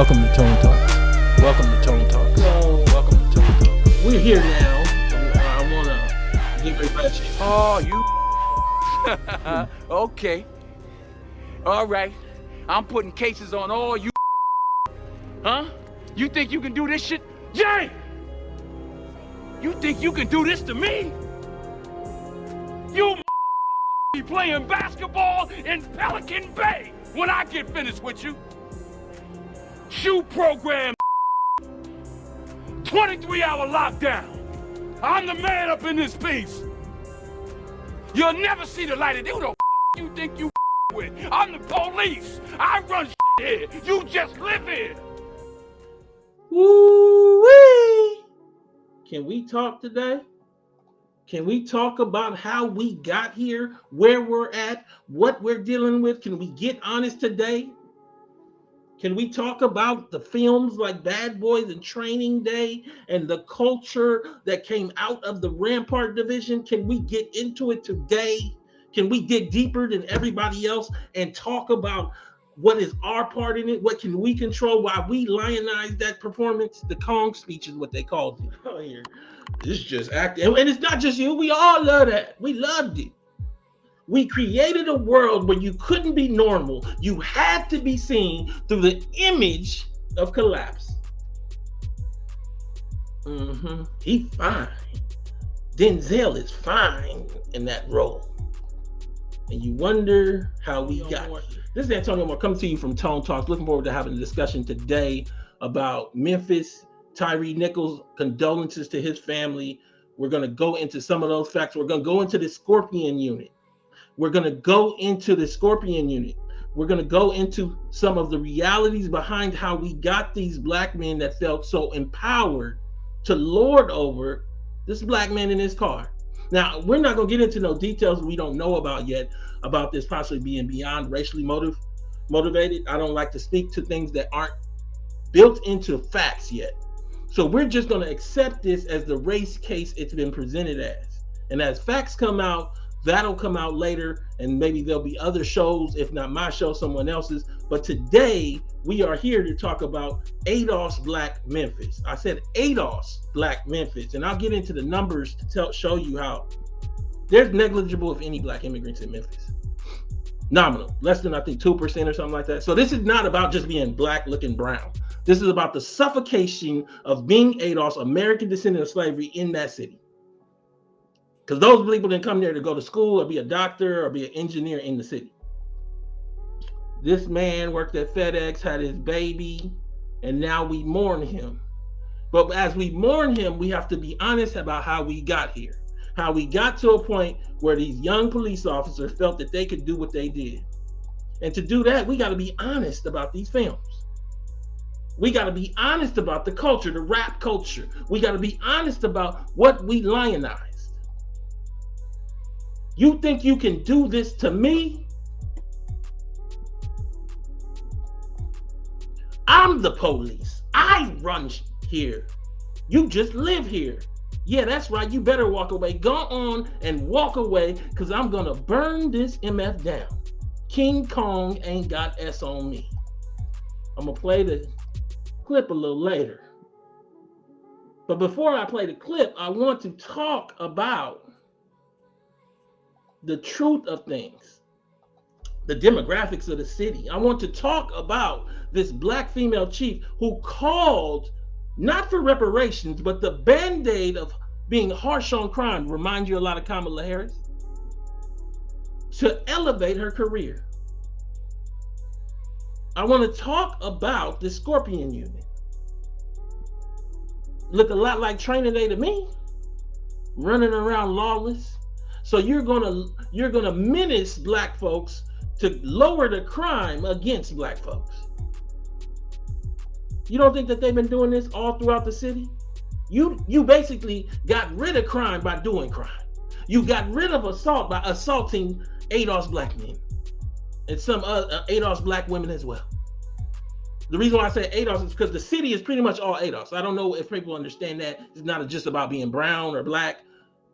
Welcome to Tone Talks. Welcome to Tone Talks. Welcome to Tone Talks. We're here now. I want to give everybody. Oh, you. Okay. All right. I'm putting cases on all you. Huh? You think you can do this shit? Jay! You think you can do this to me? You be playing basketball in Pelican Bay when I get finished with you. Shoe program. 23-hour lockdown. I'm the man up in this piece. You'll never see the light of who the you think you with. I'm the police. I run here. You just live here. Woo-wee! Can we talk today? Can we talk about how we got here, where we're at, what we're dealing with? Can we get honest today? Can we talk about the films like Bad Boys and Training Day and the culture that came out of the Rampart division? Can we get into it today? Can we dig deeper than everybody else and talk about what is our part in it? What can we control? Why we lionize that performance? The Kong speech is what they called it. Oh, here. It's just acting. And it's not just you. We all love that. We loved it. We created a world where you couldn't be normal. You had to be seen through the image of collapse. He fine. Denzel is fine in that role. And you wonder how we got here. This is Antonio Moore coming to you from Tone Talks. Looking forward to having a discussion today about Memphis Tyre Nichols. Condolences to his family. We're going to go into some of those facts. We're going to go into the Scorpion unit. We're going to go into the Scorpion unit. We're going to go into some of the realities behind how we got these black men that felt so empowered to lord over this black man in his car. Now, we're not going to get into no details we don't know about yet about this possibly being beyond racially motivated. I don't like to speak to things that aren't built into facts yet. So we're just going to accept this as the race case it's been presented as. And as facts come out, that'll come out later, and maybe there'll be other shows, if not my show, someone else's. But today, we are here to talk about ADOS Black Memphis. I said ADOS Black Memphis, and I'll get into the numbers to show you how there's negligible, if any, black immigrants in Memphis. Nominal, less than, I think, 2% or something like that. So this is not about just being black looking brown. This is about the suffocation of being ADOS, American descendant of slavery, in that city. Because those people didn't come there to go to school or be a doctor or be an engineer in the city. This man worked at FedEx, had his baby, and now we mourn him. But as we mourn him, we have to be honest about how we got here. How we got to a point where these young police officers felt that they could do what they did. And to do that, we got to be honest about these films. We got to be honest about the culture, the rap culture. We got to be honest about what we lionize. You think you can do this to me? I'm the police. I run here. You just live here. Yeah, that's right. You better walk away. Go on and walk away, because I'm going to burn this MF down. King Kong ain't got S on me. I'm going to play the clip a little later. But before I play the clip, I want to talk about the truth of things, the demographics of the city. I want to talk about this black female chief who called not for reparations, but the band-aid of being harsh on crime, remind you a lot of Kamala Harris, to elevate her career. I want to talk about the Scorpion unit. Look a lot like Training Day to me, running around lawless. So you're gonna menace black folks to lower the crime against black folks. You don't think that they've been doing this all throughout the city? You basically got rid of crime by doing crime. You got rid of assault by assaulting ADOS black men and some ADOS black women as well. The reason why I say ADOS is because the city is pretty much all ADOS. I don't know if people understand that. It's not just about being brown or black.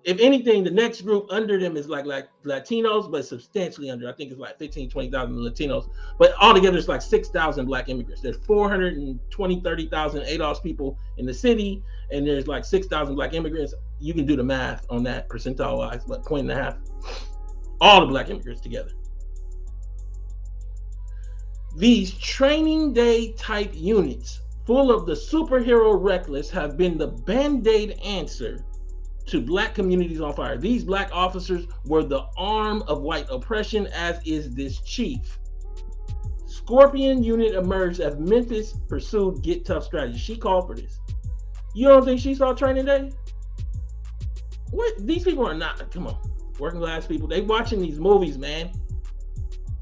If anything, the next group under them is like Latinos, but substantially under. I think it's like 15, 20,000 Latinos. But altogether, it's like 6,000 black immigrants. There's 420, 30,000 ADOS people in the city, and there's like 6,000 black immigrants. You can do the math on that percentile-wise, but 1.5. All the black immigrants together. These training day type units full of the superhero reckless have been the band-aid answer to black communities on fire. These black officers were the arm of white oppression, as is this chief. Scorpion unit emerged as Memphis pursued get tough strategy. She called for this. You don't think she saw training day? What? These people are not, come on, working class people. They watching these movies, man.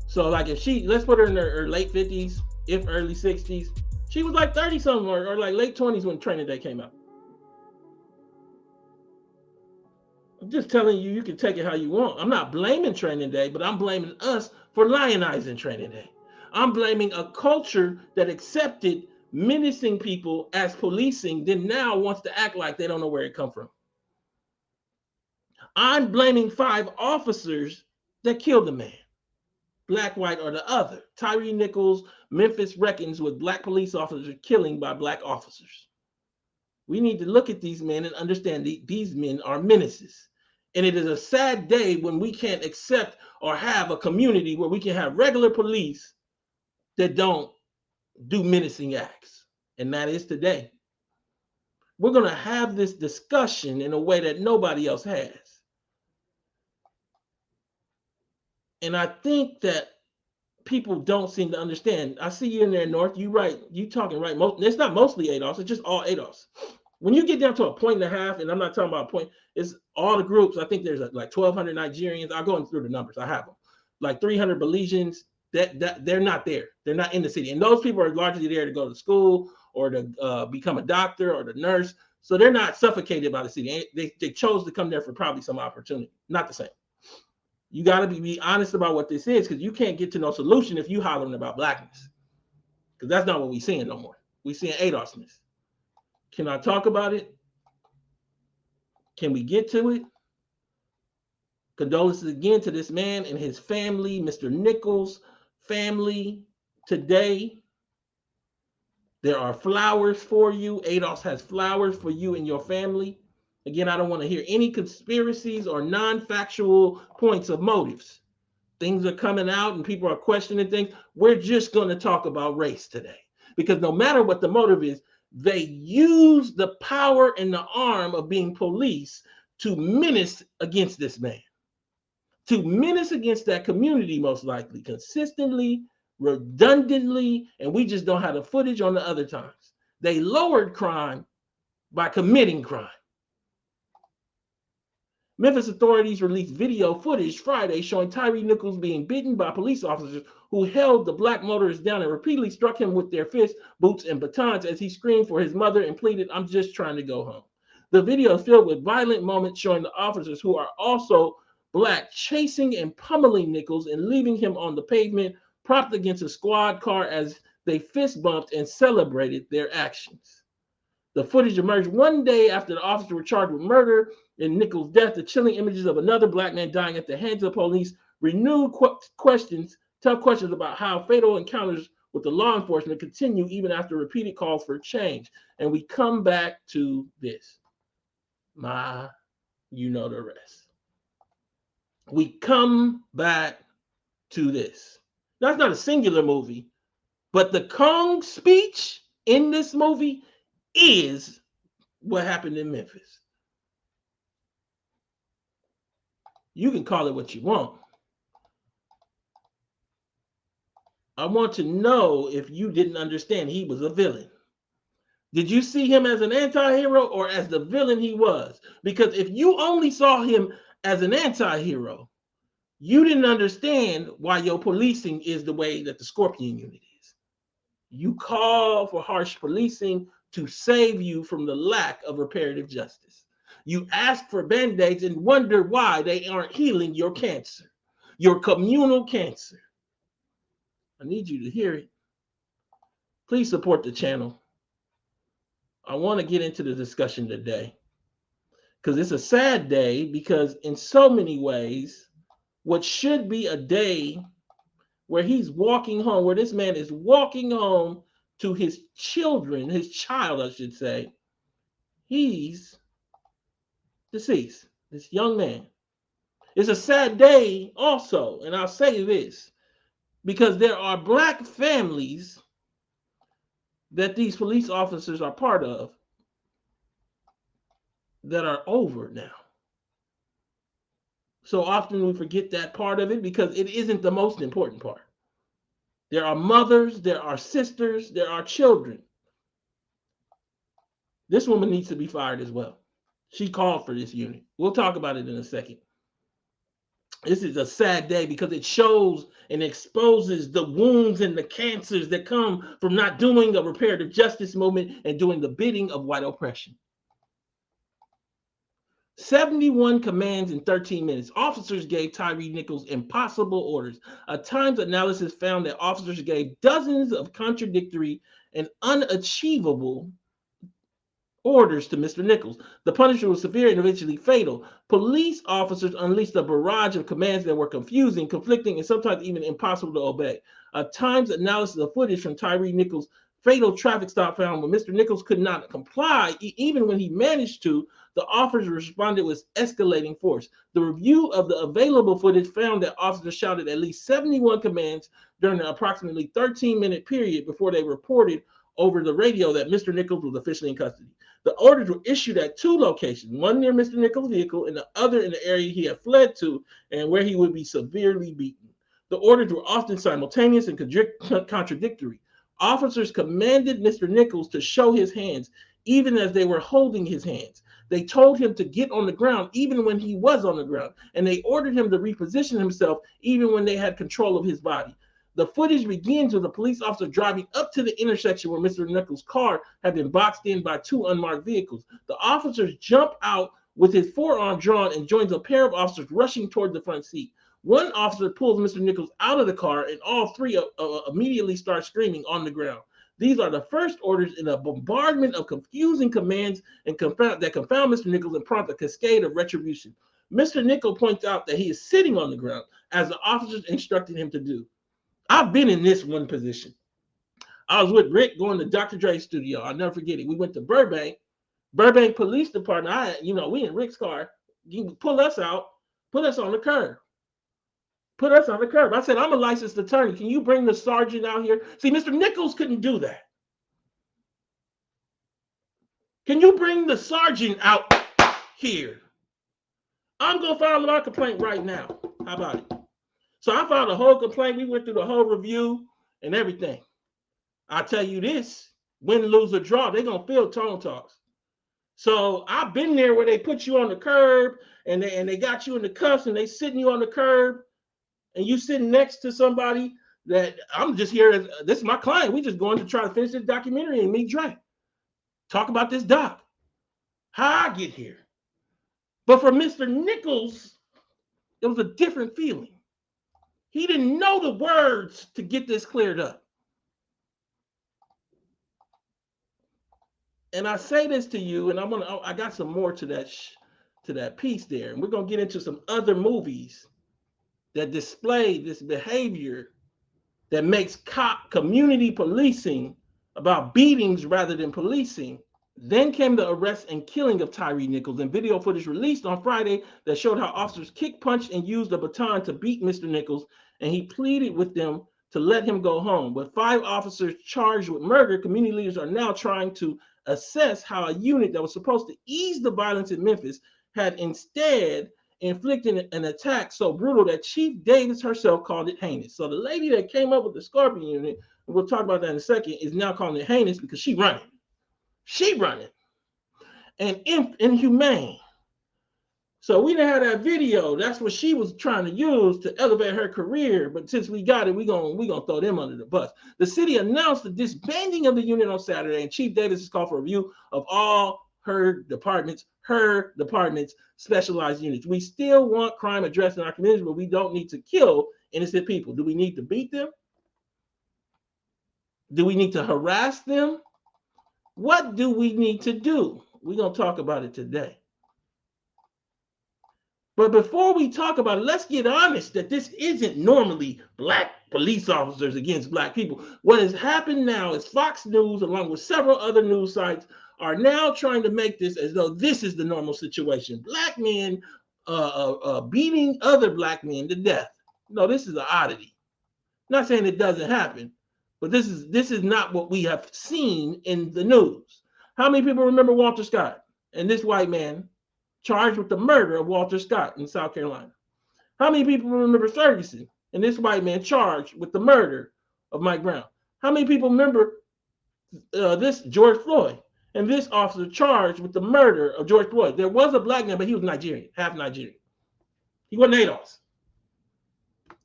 So like if she, let's put her in her late 50s, if early 60s. She was like 30 something or like late 20s when training day came out. I'm just telling you, you can take it how you want. I'm not blaming training day, but I'm blaming us for lionizing training day. I'm blaming a culture that accepted menacing people as policing, then now wants to act like they don't know where it come from. I'm blaming 5 officers that killed the man. Black, white, or the other. Tyre Nichols, Memphis reckons with black police officers killing by black officers. We need to look at these men and understand these men are menaces. And it is a sad day when we can't accept or have a community where we can have regular police that don't do menacing acts. And that is today. We're going to have this discussion in a way that nobody else has. And I think that people don't seem to understand. I see you in there, North. You right. You talking right. It's not mostly ADOS. It's just all ADOS. When you get down to 1.5 points, and I'm not talking about a point, it's all the groups. I think there's like 1,200 Nigerians. I'll go through the numbers. I have them. Like 300 Belizeans. That they're not there. They're not in the city. And those people are largely there to go to school or to become a doctor or the nurse. So they're not suffocated by the city. They chose to come there for probably some opportunity. Not the same. You got to be honest about what this is, because you can't get to no solution if you hollering about blackness. Because that's not what we're seeing no more. We're seeing ADOSness. Can I talk about it? Can we get to it? Condolences again to this man and his family, Mr. Nichols' family today. There are flowers for you. ADOS has flowers for you and your family. Again, I don't want to hear any conspiracies or non-factual points of motives. Things are coming out and people are questioning things. We're just going to talk about race today. Because no matter what the motive is, they use the power and the arm of being police to menace against this man. To menace against that community, most likely, consistently, redundantly, and we just don't have the footage on the other times. They lowered crime by committing crime. Memphis authorities released video footage Friday showing Tyre Nichols being beaten by police officers who held the black motorist down and repeatedly struck him with their fists, boots, and batons as he screamed for his mother and pleaded, "I'm just trying to go home." The video is filled with violent moments showing the officers, who are also black, chasing and pummeling Nichols and leaving him on the pavement, propped against a squad car as they fist bumped and celebrated their actions. The footage emerged one day after the officers were charged with murder in Nichols' death. The chilling images of another black man dying at the hands of police renewed tough questions about how fatal encounters with the law enforcement continue even after repeated calls for change. And we come back to this. You know the rest. We come back to this. That's not a singular movie, but the Kong speech in this movie is what happened in Memphis. You can call it what you want. I want to know if you didn't understand he was a villain. Did you see him as an anti-hero or as the villain he was? Because if you only saw him as an anti-hero, you didn't understand why your policing is the way that the Scorpion unit is. You call for harsh policing to save you from the lack of reparative justice. You ask for band-aids and wonder why they aren't healing your cancer, your communal cancer. I need you to hear it. Please support the channel. I want to get into the discussion today because it's a sad day, because in so many ways, what should be a day where he's walking home, where this man is walking home to his children, his child, I should say, he's deceased, this young man. It's a sad day also, and I'll say this, because there are black families that these police officers are part of that are over now. So often we forget that part of it because it isn't the most important part. There are mothers, there are sisters, there are children. This woman needs to be fired as well. She called for this unit. We'll talk about it in a second. This is a sad day because it shows and exposes the wounds and the cancers that come from not doing a reparative justice movement and doing the bidding of white oppression. 71 commands in 13 minutes. Officers gave Tyre Nichols impossible orders. A Times analysis found that officers gave dozens of contradictory and unachievable orders to Mr. Nichols. The punishment was severe and eventually fatal. Police officers unleashed a barrage of commands that were confusing, conflicting, and sometimes even impossible to obey. A Times analysis of footage from Tyre Nichols' fatal traffic stop found when Mr. Nichols could not comply, even when he managed to, the officers responded with escalating force. The review of the available footage found that officers shouted at least 71 commands during an approximately 13-minute period before they reported over the radio that Mr. Nichols was officially in custody. The orders were issued at two locations, one near Mr. Nichols' vehicle and the other in the area he had fled to and where he would be severely beaten. The orders were often simultaneous and contradictory. Officers commanded Mr. Nichols to show his hands, even as they were holding his hands. They told him to get on the ground, even when he was on the ground, and they ordered him to reposition himself, even when they had control of his body. The footage begins with a police officer driving up to the intersection where Mr. Nichols' car had been boxed in by two unmarked vehicles. The officers jump out with his forearm drawn and joins a pair of officers rushing toward the front seat. One officer pulls Mr. Nichols out of the car, and all three immediately start screaming on the ground. These are the first orders in a bombardment of confusing commands that confound Mr. Nichols and prompt a cascade of retribution. Mr. Nichols points out that he is sitting on the ground, as the officers instructed him to do. I've been in this one position. I was with Rick going to Dr. Dre's studio. I'll never forget it. We went to Burbank Police Department. We in Rick's car. You pull us out, put us on the curb. Put us on the curb. I said, I'm a licensed attorney. Can you bring the sergeant out here? See, Mr. Nichols couldn't do that. Can you bring the sergeant out here? I'm going to file my complaint right now. How about it? So I filed a whole complaint. We went through the whole review and everything. I tell you this, win, lose, or draw, they're going to feel Tone Talks. So I've been there where they put you on the curb and they got you in the cuffs and they sitting you on the curb and you sitting next to somebody that I'm just here. This is my client. We just going to try to finish this documentary and meet Dre. Talk about this doc. How I get here. But for Mr. Nichols, it was a different feeling. He didn't know the words to get this cleared up. And I say this to you, and I got some more to that piece there. And we're gonna get into some other movies that display this behavior that makes community policing about beatings rather than policing. Then came the arrest and killing of Tyre Nichols, and video footage released on Friday that showed how officers kicked, punched, and used a baton to beat Mr. Nichols, and he pleaded with them to let him go home. With 5 officers charged with murder, community leaders are now trying to assess how a unit that was supposed to ease the violence in Memphis had instead inflicted an attack so brutal that Chief Davis herself called it heinous. So the lady that came up with the Scorpion unit, and we'll talk about that in a second, is now calling it heinous because she's running. She running. And inhumane. So we didn't have that video. That's what she was trying to use to elevate her career. But since we got it, we're gonna throw them under the bus. The city announced the disbanding of the unit on Saturday, and Chief Davis has called for a review of all her department's specialized units. We still want crime addressed in our communities, but we don't need to kill innocent people. Do we need to beat them? Do we need to harass them? What do we need to do? We're going to talk about it today. But before we talk about it, let's get honest that this isn't normally black police officers against black people. What has happened now is Fox News, along with several other news sites, are now trying to make this as though this is the normal situation. Black men beating other black men to death. No, this is an oddity. I'm not saying it doesn't happen, but this is not what we have seen in the news. How many people remember Walter Scott and this white man charged with the murder of Walter Scott in South Carolina? How many people remember Ferguson and this white man charged with the murder of Mike Brown? How many people remember this George Floyd and this officer charged with the murder of George Floyd? There was a black man, but he was Nigerian, half Nigerian. He wasn't ADOS.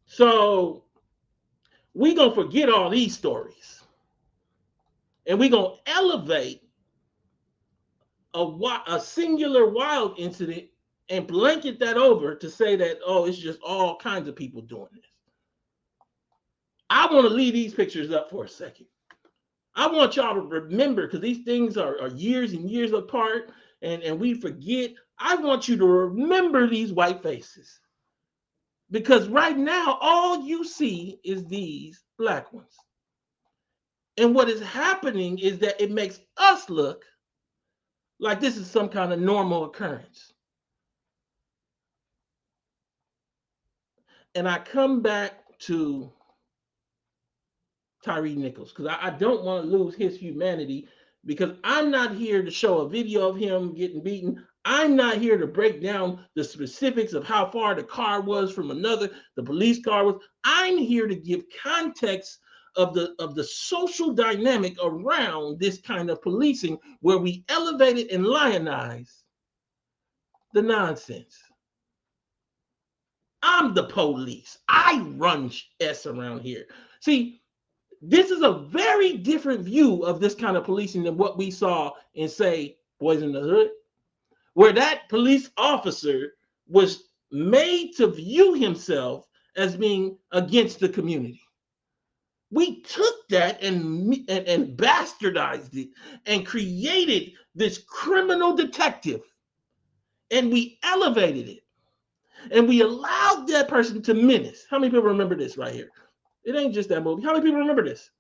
So we're going to forget all these stories. And we're going to elevate a singular wild incident and blanket that over to say that, oh, it's just all kinds of people doing this. I want to leave these pictures up for a second. I want y'all to remember, because these things are years and years apart, and we forget. I want you to remember these white faces. Because right now, all you see is these black ones. And what is happening is that it makes us look like this is some kind of normal occurrence. And I come back to Tyre Nichols, because I don't want to lose his humanity, because I'm not here to show a video of him getting beaten. I'm not here to break down the specifics of how far the car was from the police car was. I'm here to give context of the social dynamic around this kind of policing, where we elevate it and lionize the nonsense. I'm the police. I run S around here. See, this is a very different view of this kind of policing than what we saw in, say, Boys in the Hood, where that police officer was made to view himself as being against the community. We took that and bastardized it and created this criminal detective, and we elevated it, and we allowed that person to menace. How many people remember this right here? It ain't just that movie. How many people remember this?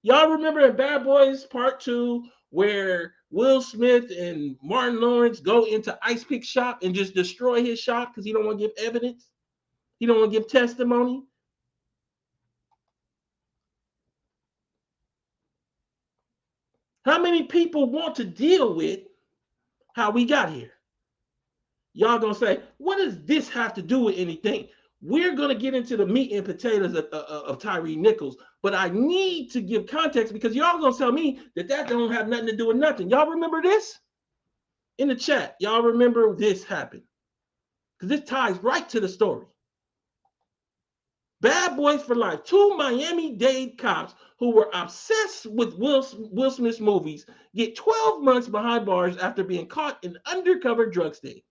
Y'all remember in Bad Boys Part 2 where Will Smith and Martin Lawrence go into Ice Pick's shop and just destroy his shop because he don't want to give evidence? He don't want to give testimony? How many people want to deal with how we got here? Y'all gonna say, what does this have to do with anything? We're gonna get into the meat and potatoes of Tyre Nichols, but I need to give context, because y'all gonna tell me that don't have nothing to do with nothing. Y'all remember this? In the chat, y'all remember this happened? Because this ties right to the story. Bad Boys for Life. 2 Miami-Dade cops who were obsessed with Will Smith's movies get 12 months behind bars after being caught in undercover drug sting.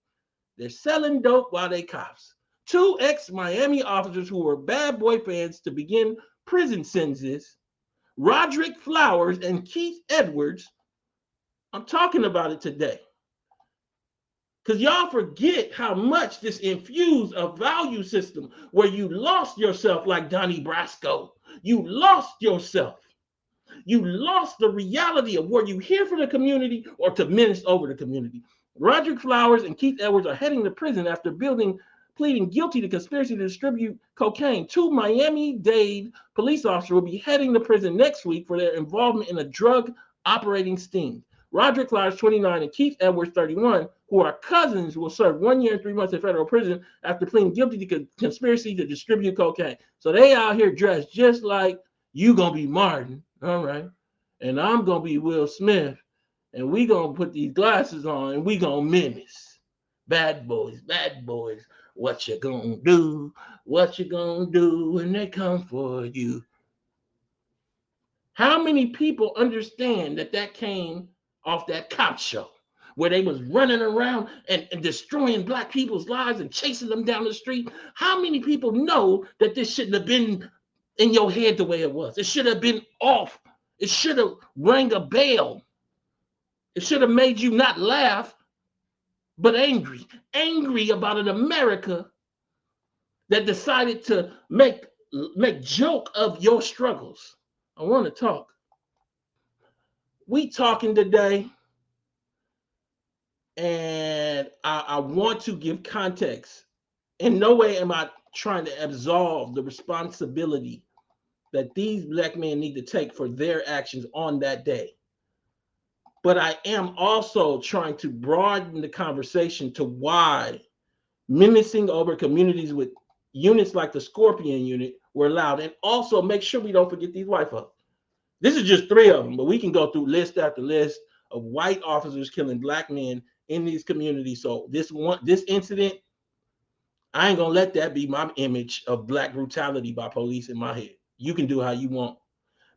They're selling dope while they cops. 2 ex-Miami officers who were Bad Boy fans to begin prison sentences, Roderick Flowers and Keith Edwards. I'm talking about it today, because y'all forget how much this infused a value system where you lost yourself like Donnie Brasco. You lost yourself. You lost the reality of where you here for the community or to menace over the community. Roderick Flowers and Keith Edwards are heading to prison after pleading guilty to conspiracy to distribute cocaine. 2 Miami-Dade police officers will be heading to prison next week for their involvement in a drug operating sting. Roderick Flowers, 29, and Keith Edwards, 31, who are cousins, will serve 1 year and 3 months in federal prison after pleading guilty to conspiracy to distribute cocaine. So they out here dressed just like you gonna be Martin, all right, and I'm gonna be Will Smith, and we gonna put these glasses on and we gonna menace. Bad boys, what you gonna do? What you gonna do when they come for you? How many people understand that came off that cop show where they was running around and destroying black people's lives and chasing them down the street? How many people know that this shouldn't have been in your head the way it was? It should have been off. It should have rang a bell. It should have made you not laugh but angry about an America that decided to make joke of your struggles. I want to talk. We talking today, and I want to give context. In no way am I trying to absolve the responsibility that these black men need to take for their actions on that day. But I am also trying to broaden the conversation to why menacing over communities with units like the Scorpion unit were allowed, and also make sure we don't forget these white folks. This is just 3 of them, but we can go through list after list of white officers killing black men in these communities. So this incident, I ain't gonna let that be my image of black brutality by police in my head. You can do how you want.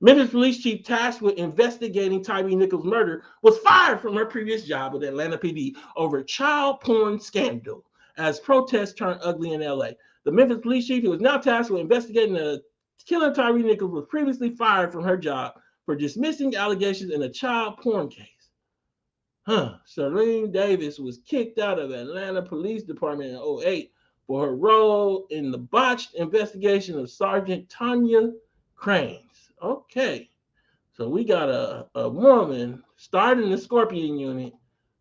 Memphis Police Chief tasked with investigating Tyre Nichols' murder was fired from her previous job with Atlanta PD over child porn scandal as protests turned ugly in LA. The Memphis Police Chief, who was now tasked with investigating the killing Tyre Nichols, was previously fired from her job for dismissing allegations in a child porn case. Serene Davis was kicked out of Atlanta Police Department in 2008 for her role in the botched investigation of Sergeant Tanya Cranes. Okay, so we got a woman starting the Scorpion unit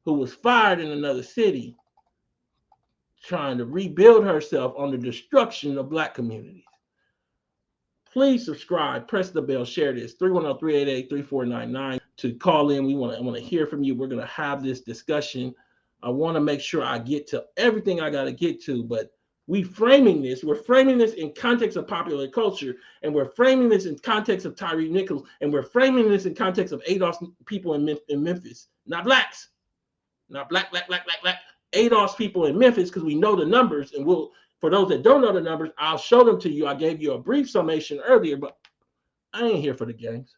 who was fired in another city trying to rebuild herself on the destruction of black communities. Please subscribe, press the bell, share this, 310-388-3499 to call in. I want to hear from you. We're going to have this discussion. I want to make sure I get to everything I got to get to, but we're framing this in context of popular culture, and we're framing this in context of Tyre Nichols, and we're framing this in context of ADOS people in Memphis, not blacks, not black. ADOS people in Memphis, because we know the numbers, and for those that don't know the numbers, I'll show them to you. I gave you a brief summation earlier, but I ain't here for the games.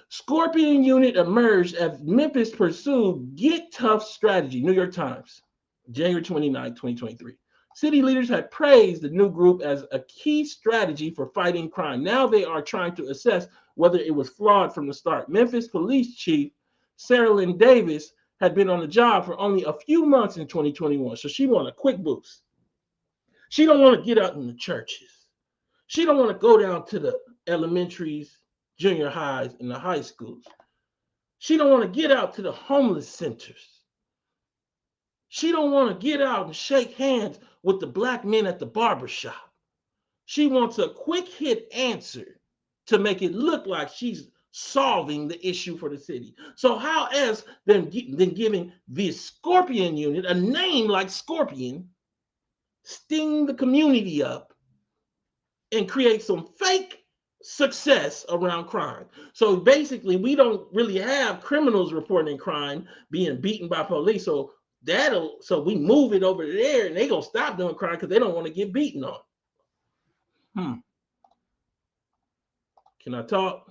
Scorpion unit emerged as Memphis pursued Get Tough strategy, New York Times, January 29, 2023. City leaders had praised the new group as a key strategy for fighting crime. Now they are trying to assess whether it was flawed from the start. Memphis Police Chief Sarah Lynn Davis had been on the job for only a few months in 2021, so she wanted a quick boost. She don't want to get out in the churches. She don't want to go down to the elementaries, junior highs, and the high schools. She don't want to get out to the homeless centers. She don't want to get out and shake hands with the black men at the barbershop. She wants a quick hit answer to make it look like she's solving the issue for the city. So how else than giving the Scorpion unit a name like Scorpion, sting the community up, and create some fake success around crime. So basically, we don't really have criminals reporting crime being beaten by police. So we move it over there, and they gonna stop doing crime because they don't want to get beaten on. Can I talk?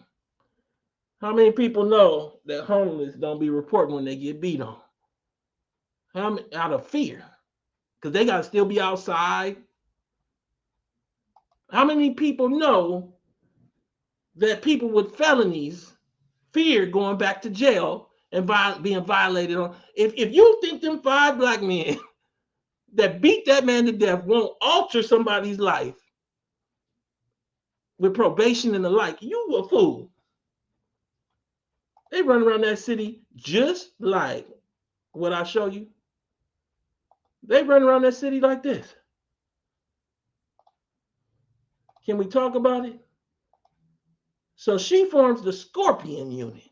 How many people know that homeless don't be reporting when they get beat on? Out of fear, because they gotta still be outside. How many people know that people with felonies fear going back to jail and being violated on? If you think them 5 black men that beat that man to death won't alter somebody's life with probation and the like, you a fool. They run around that city just like what I show you. They run around that city like this. Can we talk about it? So she forms the Scorpion unit.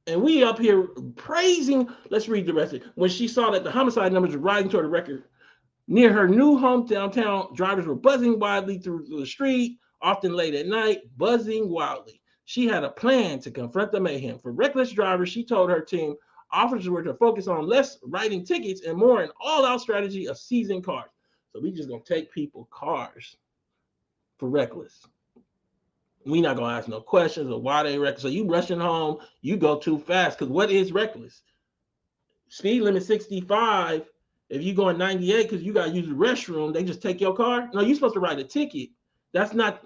And we up here praising, let's read the rest of it. When she saw that the homicide numbers were rising toward a record near her new home downtown, drivers were buzzing wildly through the street, often late at night, buzzing wildly. She had a plan to confront the mayhem. For reckless drivers, she told her team officers were to focus on less writing tickets and more an all-out strategy of seizing cars. So we just gonna take people cars for reckless. We not gonna ask no questions of why they reckless. So you rushing home, you go too fast. Because what is reckless? Speed limit 65. If you going 98 because you gotta use the restroom, they just take your car. No, you're supposed to write a ticket. That's not.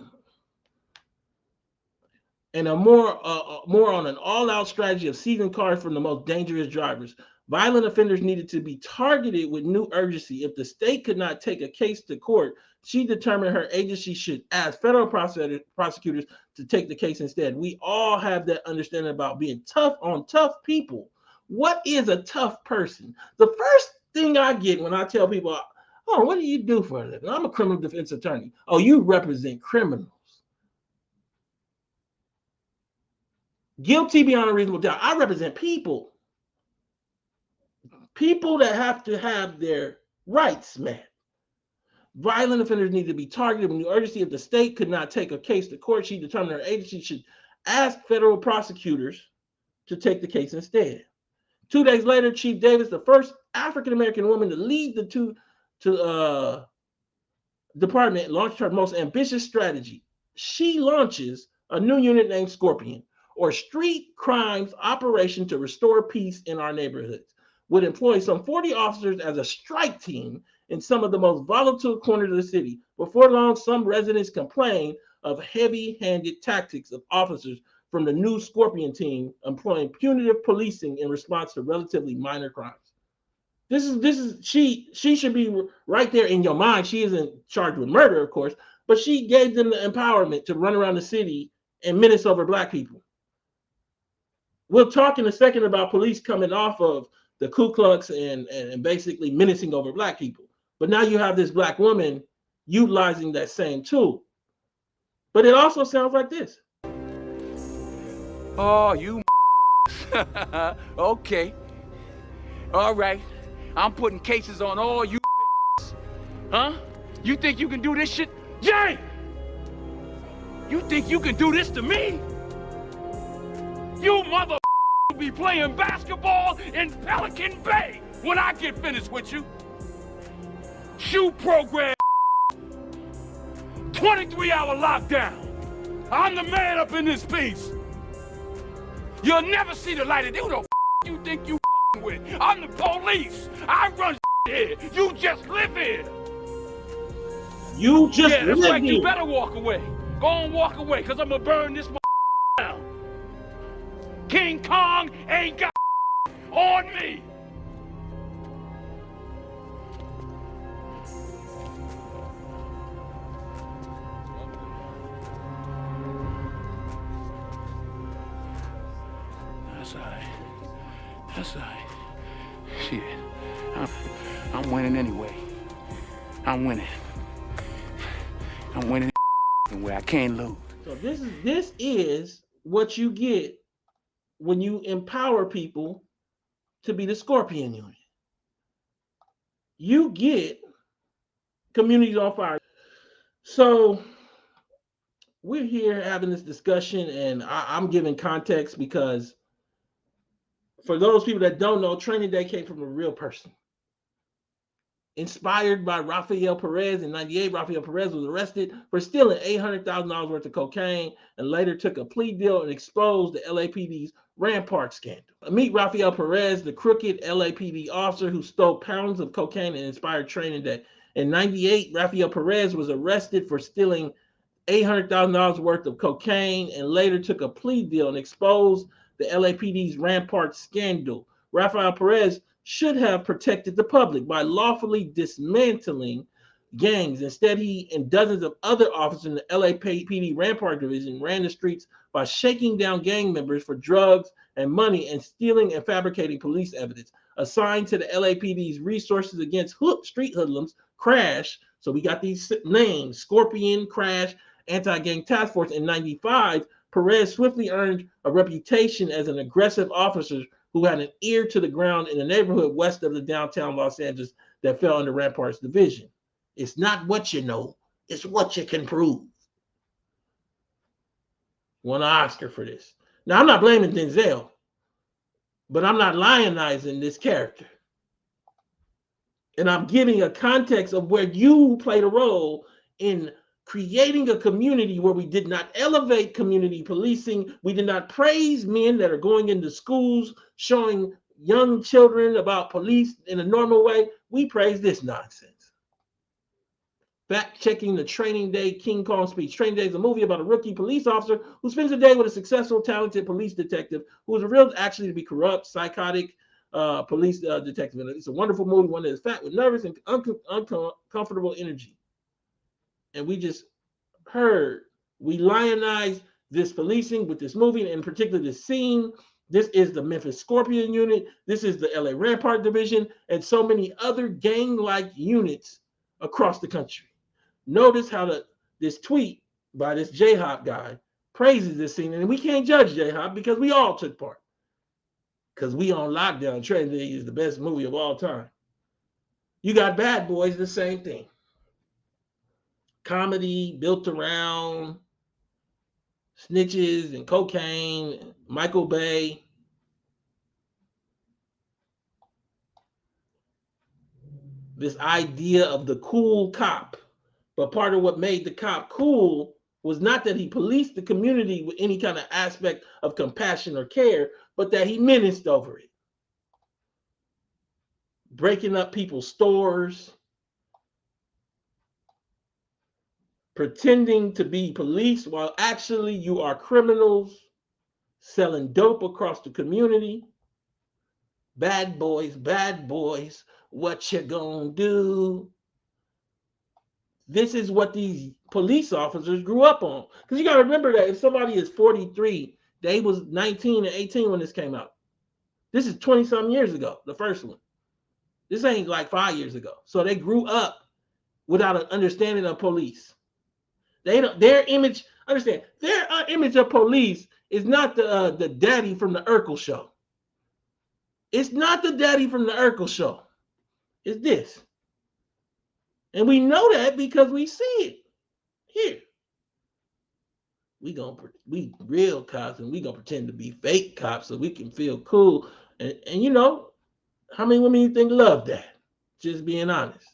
and more on an all-out strategy of seizing cars from the most dangerous drivers. Violent offenders needed to be targeted with new urgency. If the state could not take a case to court, she determined her agency should ask federal prosecutors to take the case instead. We all have that understanding about being tough on tough people. What is a tough person? The first thing I get when I tell people, oh, what do you do for a living? I'm a criminal defense attorney. Oh, you represent criminals. Guilty beyond a reasonable doubt. I represent people. People that have to have their rights met. Violent offenders need to be targeted with new urgency. If the state could not take a case to court, she determined her agency should ask federal prosecutors to take the case instead. 2 days later, Chief Davis, the first African-American woman to lead the department, launched her most ambitious strategy. She launches a new unit named Scorpion, or Street Crimes Operation to Restore Peace in Our Neighborhoods, would employ some 40 officers as a strike team in some of the most volatile corners of the city. Before long, some residents complained of heavy-handed tactics of officers from the new Scorpion team employing punitive policing in response to relatively minor crimes. She should be right there in your mind. She isn't charged with murder, of course, but she gave them the empowerment to run around the city and menace over Black people. We'll talk in a second about police coming off of the Ku Klux and basically menacing over Black people. But now you have this Black woman utilizing that same tool. But it also sounds like this. Oh, you okay. All right. I'm putting cases on all you huh? You think you can do this shit? Jay! You think you can do this to me? You mother be playing basketball in Pelican Bay when I get finished with you. Shoe program 23-hour lockdown. I'm the man up in this piece. You'll never see the light of who the you think you with. I'm the police. I run here. You just live here. You just live like here. You better walk away. Go on, walk away, because I'm going to burn this down. King Kong ain't got on me. That's all right. That's all right. Shit. I'm winning anyway. I'm winning. I'm winning anyway. I can't lose. So this is what you get when you empower people to be the Scorpion unit. You get communities on fire. So we're here having this discussion, and I'm giving context because for those people that don't know, Training Day came from a real person. Inspired by Rafael Perez in 98, Rafael Perez was arrested for stealing $800,000 worth of cocaine and later took a plea deal and exposed the LAPD's Rampart scandal. Meet Rafael Perez, the crooked LAPD officer who stole pounds of cocaine and inspired Training Day. In 98, Rafael Perez was arrested for stealing $800,000 worth of cocaine and later took a plea deal and exposed the LAPD's Rampart scandal. Rafael Perez should have protected the public by lawfully dismantling gangs. Instead, he and dozens of other officers in the LAPD Rampart Division ran the streets by shaking down gang members for drugs and money and stealing and fabricating police evidence. Assigned to the LAPD's Resources Against Street Hoodlums, CRASH, so we got these names, Scorpion, CRASH, Anti-Gang Task Force. In 95, Perez swiftly earned a reputation as an aggressive officer who had an ear to the ground in the neighborhood west of the downtown Los Angeles that fell under Rampart's division. It's not what you know, it's what you can prove. Won an Oscar for this. Now, I'm not blaming Denzel, but I'm not lionizing this character. And I'm giving a context of where you played a role in creating a community where we did not elevate community policing. We did not praise men that are going into schools, showing young children about police in a normal way. We praise this nonsense. fact-checking the Training Day King Kong speech. Training Day is a movie about a rookie police officer who spends a day with a successful, talented police detective who is revealed actually to be corrupt, psychotic police detective. And it's a wonderful movie, one that is fat with nervous and uncomfortable energy. And we just heard, we lionize this policing with this movie, and in particular this scene. This is the Memphis Scorpion Unit. This is the LA Rampart Division, and so many other gang-like units across the country. Notice how this tweet by this J-Hop guy praises this scene, and we can't judge J-Hop because we all took part. Because we on lockdown. Training Day is the best movie of all time. You got Bad Boys, the same thing. Comedy built around snitches and cocaine, Michael Bay. This idea of the cool cop. But part of what made the cop cool was not that he policed the community with any kind of aspect of compassion or care, but that he menaced over it. Breaking up people's stores, pretending to be police while actually you are criminals, selling dope across the community. Bad boys, what you gonna do? This is what these police officers grew up on. Because you got to remember that if somebody is 43, they was 19 and 18 when this came out. This is 20-some years ago, the first one. This ain't like 5 years ago. So they grew up without an understanding of police. Their image of police is not the daddy from the Urkel show. It's not the daddy from the Urkel show. It's this. And we know that because we see it here. We real cops, and we gonna pretend to be fake cops so we can feel cool. And you know, how many women you think love that? Just being honest.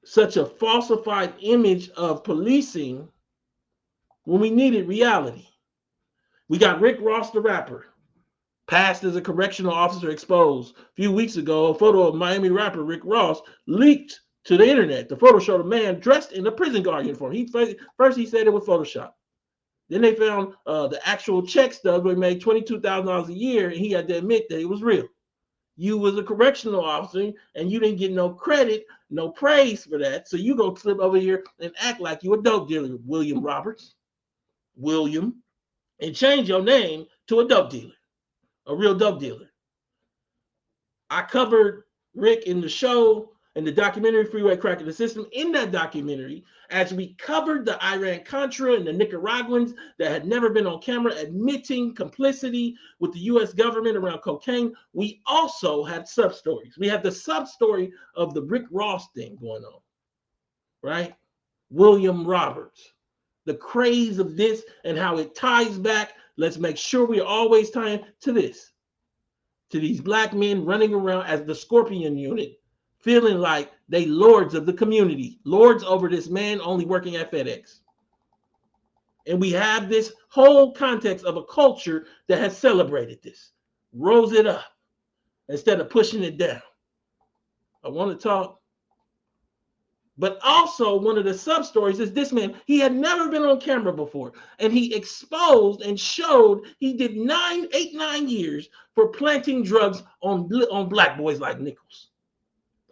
Such a falsified image of policing when we needed reality. We got Rick Ross, the rapper, passed as a correctional officer exposed. A few weeks ago, a photo of Miami rapper Rick Ross leaked to the internet. The photo showed a man dressed in a prison guard uniform. First he said it was Photoshop. Then they found the actual check stub where he made $22,000 a year, and he had to admit that it was real. You was a correctional officer, and you didn't get no credit, no praise for that. So you go slip over here and act like you a dope dealer, William Roberts. William. And change your name to a dope dealer. A real dope dealer. I covered Rick in the show, in the documentary Freeway Cracking the System. In that documentary, as we covered the Iran-Contra and the Nicaraguans that had never been on camera admitting complicity with the U.S. government around cocaine, we also had sub-stories. We had the sub-story of the Rick Ross thing going on, right? William Roberts. The craze of this and how it ties back. Let's make sure we're always tying to this. To these black men running around as the Scorpion Unit, feeling like they lords of the community, lords over this man only working at FedEx. And we have this whole context of a culture that has celebrated this, rose it up instead of pushing it down. I want to talk. But also one of the sub-stories is this man, he had never been on camera before. And he exposed and showed he did 9 years for planting drugs on black boys like Nichols.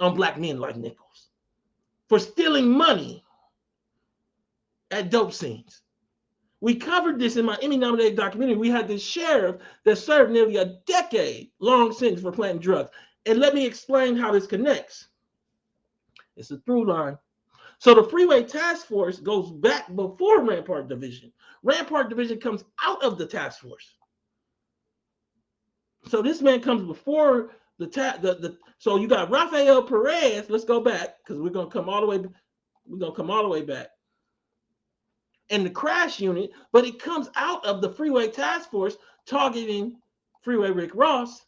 On black men like Nichols. For stealing money at dope scenes. We covered this in my Emmy-nominated documentary. We had this sheriff that served nearly a decade-long sentence for planting drugs. And let me explain how this connects. It's a through line. So the Freeway Task Force goes back before Rampart Division. Rampart Division comes out of the task force. So this man comes before so you got Rafael Perez. Let's go back because we're gonna come all the way back. And the crash unit, but it comes out of the Freeway Task Force targeting Freeway Rick Ross.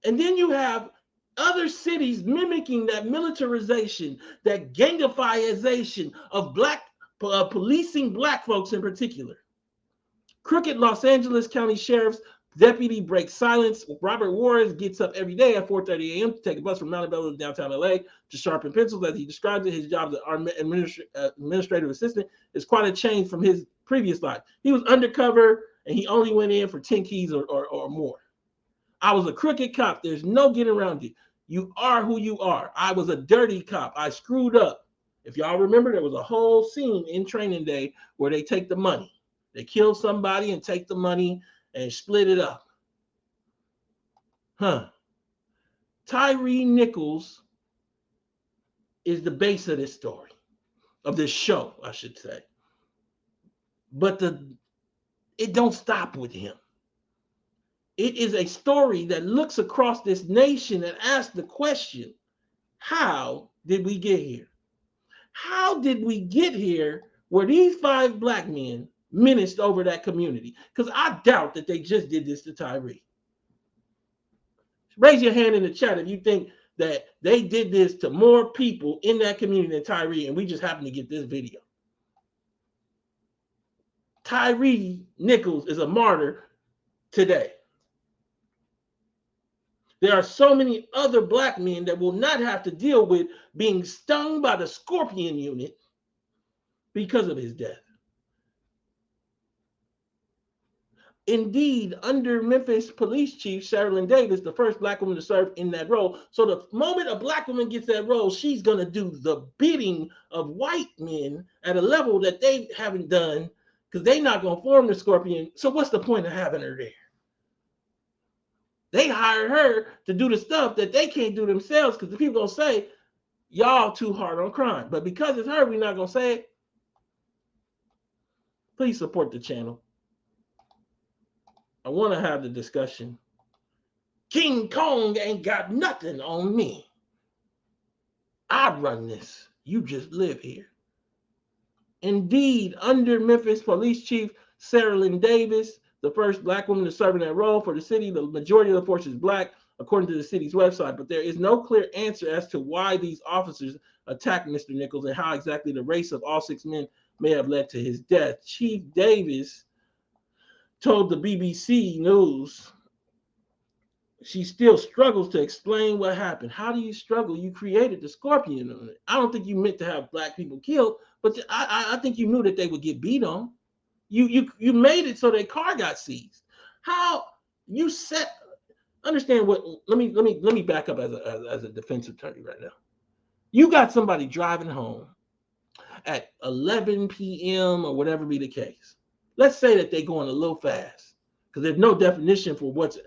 And then you have other cities mimicking that militarization, that gangification of black policing black folks in particular. Crooked Los Angeles County sheriffs Deputy breaks silence. Robert Ward gets up every day at 4:30 a.m. to take a bus from Montebello to downtown LA to sharpen pencils. As he describes it, his job as administrative assistant is quite a change from his previous life. He was undercover and he only went in for 10 keys or more. I was a crooked cop. There's no getting around it. You are who you are. I was a dirty cop. I screwed up. If y'all remember, there was a whole scene in Training Day where they take the money. They kill somebody and take the money and split it up. Tyre Nichols is the base of this story, of this show, I should say. But it don't stop with him. It is a story that looks across this nation and asks the question, how did we get here? How did we get here where these 5 black men menaced over that community? Because I doubt that they just did this to Tyre. Raise your hand in the chat if you think that they did this to more people in that community than Tyre, and we just happen to get this video. Tyre Nichols is a martyr today. There are so many other black men that will not have to deal with being stung by the Scorpion unit because of his death. Indeed, under Memphis Police Chief Sherilyn Davis, the first black woman to serve in that role. So the moment a black woman gets that role, she's going to do the bidding of white men at a level that they haven't done because they're not going to form the Scorpion. So what's the point of having her there? They hired her to do the stuff that they can't do themselves because the people going to say, y'all too hard on crime. But because it's her, we're not going to say it. Please support the channel. I want to have the discussion. King Kong ain't got nothing on me. I run this. You just live here. Indeed, under Memphis Police Chief Sherilyn Davis, the first black woman to serve in that role for the city, the majority of the force is black, according to the city's website. But there is no clear answer as to why these officers attacked Mr. Nichols and how exactly the race of all 6 men may have led to his death. Chief Davis told the BBC News she still struggles to explain what happened. How do you struggle? You created the Scorpion. I don't think you meant to have black people killed, but I think you knew that they would get beat on. You made it so their car got seized. How you set? Understand what? Let me back up as a defense attorney right now. You got somebody driving home at 11 p.m. or whatever be the case. Let's say that they're going a little fast because there's no definition for what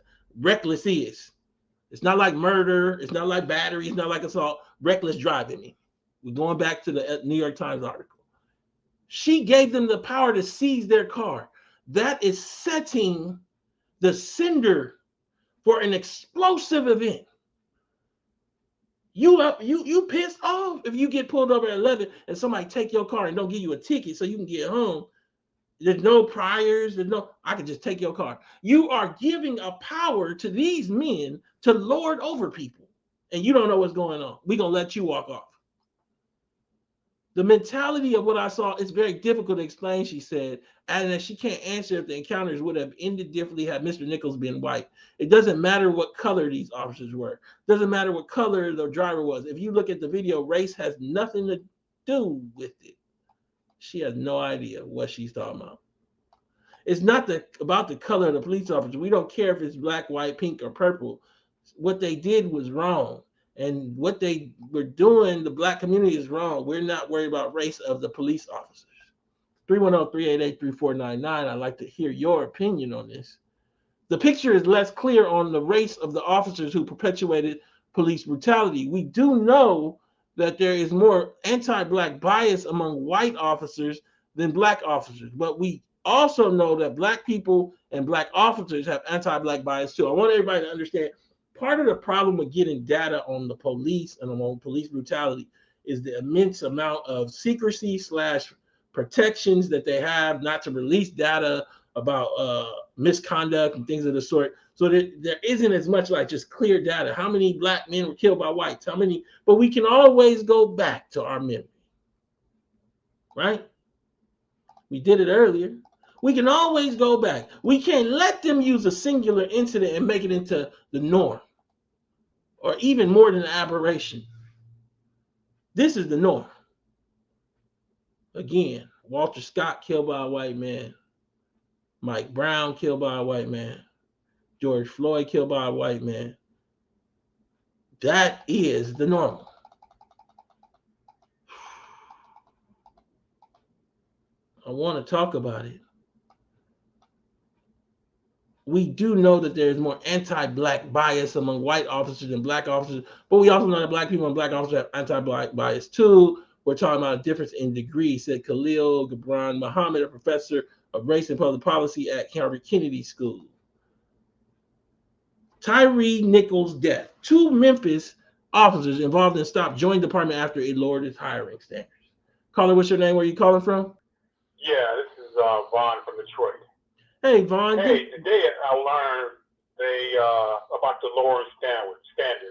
reckless is. It's not like murder. It's not like battery. It's not like assault. Reckless driving. We're going back to the New York Times article. She gave them the power to seize their car. That is setting the cinder for an explosive event. You pissed off if you get pulled over at 11 and somebody take your car and don't give you a ticket so you can get home. There's no priors. I can just take your car. You are giving a power to these men to lord over people. And you don't know what's going on. We're going to let you walk off. The mentality of what I saw is very difficult to explain, she said, and that she can't answer if the encounters would have ended differently had Mr. Nichols been white. It doesn't matter what color these officers were. It doesn't matter what color the driver was. If you look at the video, race has nothing to do with it. She has no idea what she's talking about. It's not about the color of the police officer. We don't care if it's black, white, pink, or purple. What they did was wrong. And what they were doing, the black community is wrong. We're not worried about race of the police officers. 310-388-3499. I'd like to hear your opinion on this. The picture is less clear on the race of the officers who perpetuated police brutality. We do know that there is more anti-black bias among white officers than black officers. But we also know that black people and black officers have anti-black bias too. I want everybody to understand part of the problem with getting data on the police and on police brutality is the immense amount of secrecy / protections that they have not to release data about misconduct and things of the sort. So that there isn't as much like just clear data. How many black men were killed by whites? How many? But we can always go back to our memory, right? We did it earlier. We can always go back. We can't let them use a singular incident and make it into the norm, or even more than an aberration. This is the norm. Again, Walter Scott killed by a white man, Mike Brown killed by a white man, George Floyd killed by a white man. That is the normal. I want to talk about it. We do know that there's more anti-black bias among white officers than black officers, but we also know that black people and black officers have anti-black bias too. We're talking about a difference in degree, said Khalil Gibran Muhammad, a professor of race and public policy at Harvard Kennedy School. Tyre Nichols' death. 2 Memphis officers involved in stop joined the department after it lowered its hiring standards. Caller, what's your name? Where are you calling from? Yeah, this is Vaughn from Detroit. Hey, Vaughn. Hey, today I learned about the lowering standards.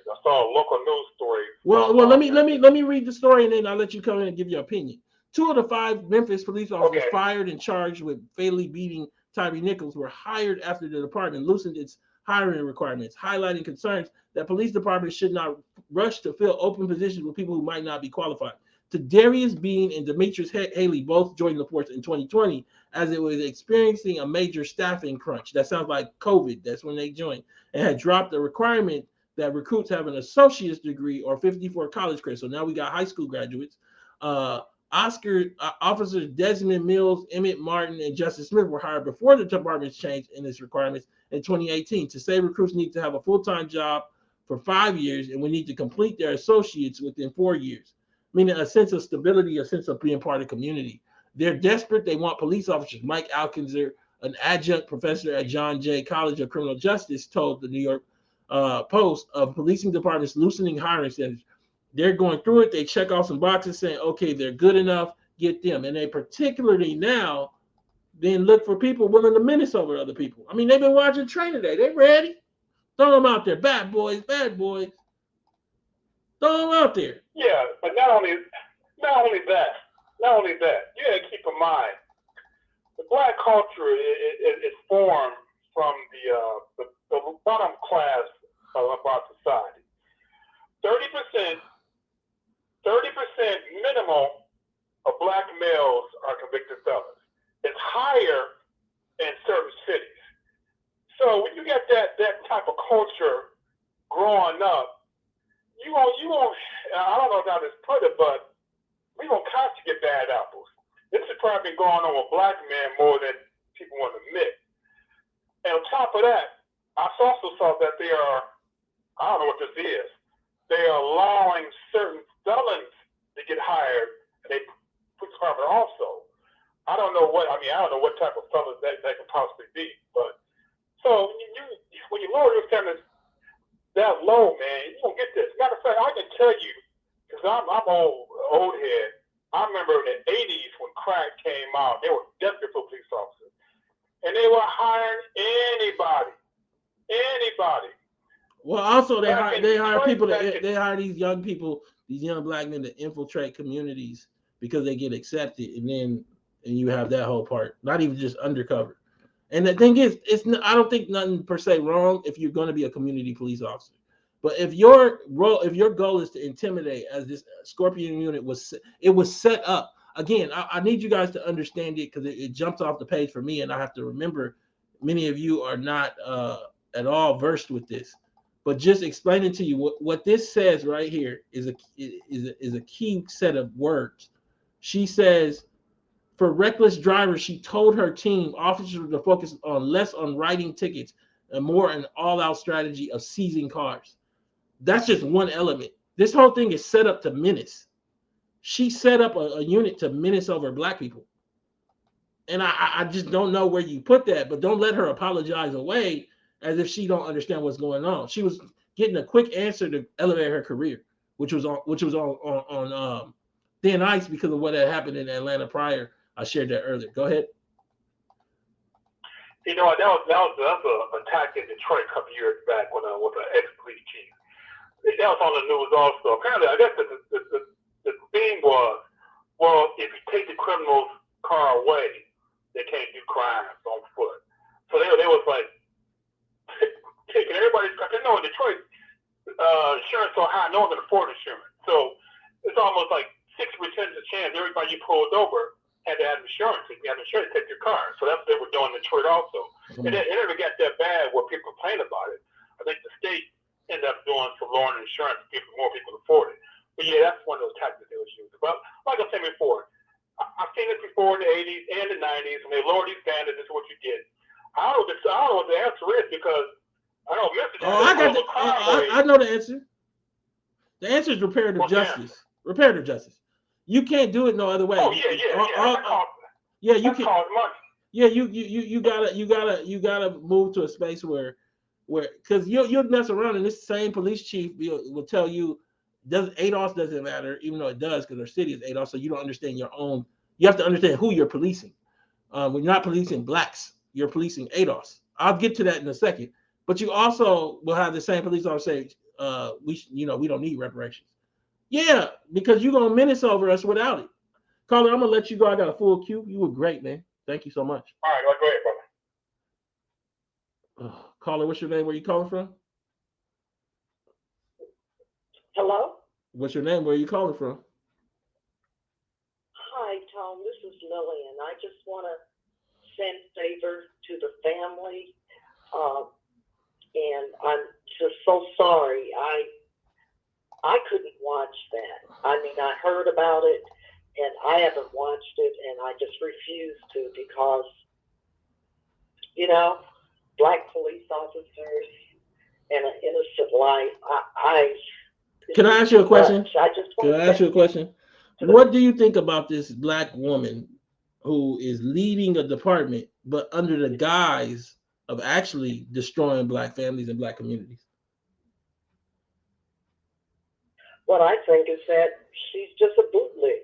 I saw a local news story. Well, let me read the story, and then I'll let you come in and give your opinion. 2 of the 5 Memphis police officers fired and charged with fatally beating Tyre Nichols were hired after the department loosened its hiring requirements, highlighting concerns that police departments should not rush to fill open positions with people who might not be qualified. To Darius Bean and Demetrius Haley both joined the force in 2020 as it was experiencing a major staffing crunch. That sounds like COVID. That's when they joined, and had dropped the requirement that recruits have an associate's degree or 54 college credits. So now we got high school graduates. Officers Desmond Mills, Emmett Martin, and Justice Smith were hired before the department's change in its requirements in 2018. To say recruits need to have a full-time job for 5 years, and we need to complete their associates within 4 years, meaning a sense of stability, a sense of being part of the community. They're desperate. They want police officers. Mike Alkinzer, an adjunct professor at John Jay College of Criminal Justice, told the New York Post of policing departments loosening hiring standards. They're going through it. They check off some boxes saying, okay, they're good enough, get them. And they particularly now then look for people willing to menace over other people. I mean, they've been watching Training Day. They ready. Throw them out there. Bad boys, bad boys. Throw them out there. Yeah, but not only that, you gotta keep in mind, the black culture is formed from the bottom class of our society. 30% minimum of black males are convicted felons. It's higher in certain cities. So when you get that type of culture growing up, you won't. I don't know how to put it, but we gonna constantly get bad apples. This has probably been going on with black men more than people want to admit. And on top of that, I also saw that they are. I don't know what this is. They are allowing certain felons to get hired, and they put department also. I don't know what type of felons that could possibly be. But so when you lower your standards that low, man, you don't get this. Matter of fact, I can tell you, because I'm old head. I remember in the 80s when crack came out, they were desperate for police officers, and they were hiring anybody. Well, also they hire people they hire these young people, these young black men to infiltrate communities because they get accepted, and you have that whole part, not even just undercover. And the thing is, I don't think nothing per se wrong if you're going to be a community police officer, but if your goal is to intimidate, as this Scorpion unit was set up. Again, I need you guys to understand it because it jumps off the page for me, and I have to remember many of you are not at all versed with this. But just explaining to you what this says right here is a key set of words. She says, for reckless drivers, she told her team officers to focus less on writing tickets and more an all-out strategy of seizing cars. That's just one element. This whole thing is set up to menace. She set up a unit to menace over black people. And I just don't know where you put that, but don't let her apologize away as if she don't understand what's going on. She was getting a quick answer to elevate her career, which was on thin ice because of what had happened in Atlanta prior. I shared that earlier. Go ahead. You know, that was an attack in Detroit a couple years back with an ex-police chief. That was on the news also. Apparently, I guess the thing was, well, if you take the criminal's car away, they can't do crimes on foot. So they was like taking everybody's, because they know in Detroit, insurance so high, no one can afford insurance. So it's almost like 60% of the chance everybody you pulled over had to have insurance. If you have insurance, take your car. So that's what they were doing in Detroit also. And it never got that bad where people complain about it. I think the state ended up doing some lowering insurance, more people afford it. But yeah, that's one of those tactics they was using. But like I said before, I've seen this before in the 80s and the 90s, when they lower these standards, this is what you get. I don't know what the answer is, because I know Memphis. I know the answer. The answer is reparative justice. Reparative justice. You can't do it no other way. Oh yeah. You can. Yeah, you gotta move to a space where because you'll mess around and this same police chief will tell you ADOS doesn't matter, even though it does, because our city is ADOS, so you don't understand your own. You have to understand who you're policing. When you're not policing blacks, you're policing ADOS. I'll get to that in a second. But you also will have the same police officer say, we don't need reparations. Yeah, because you're gonna menace over us without it. Caller, I'm gonna let you go. I got a full queue. You were great, man. Thank you so much. All right, go ahead, brother. Caller, what's your name? Where you calling from? Hello? What's your name? Where are you calling from? Hi, Tom. This is Lillian. I just want to send favors to the family. And I'm just so sorry. I couldn't watch that. I mean, I heard about it, and I haven't watched it, and I just refuse to because, black police officers and an innocent life. Can I ask you a question? Can I ask you a question? What do you think about this black woman who is leading a department, but under the guise of actually destroying black families and black communities? What I think is that she's just a bootleg.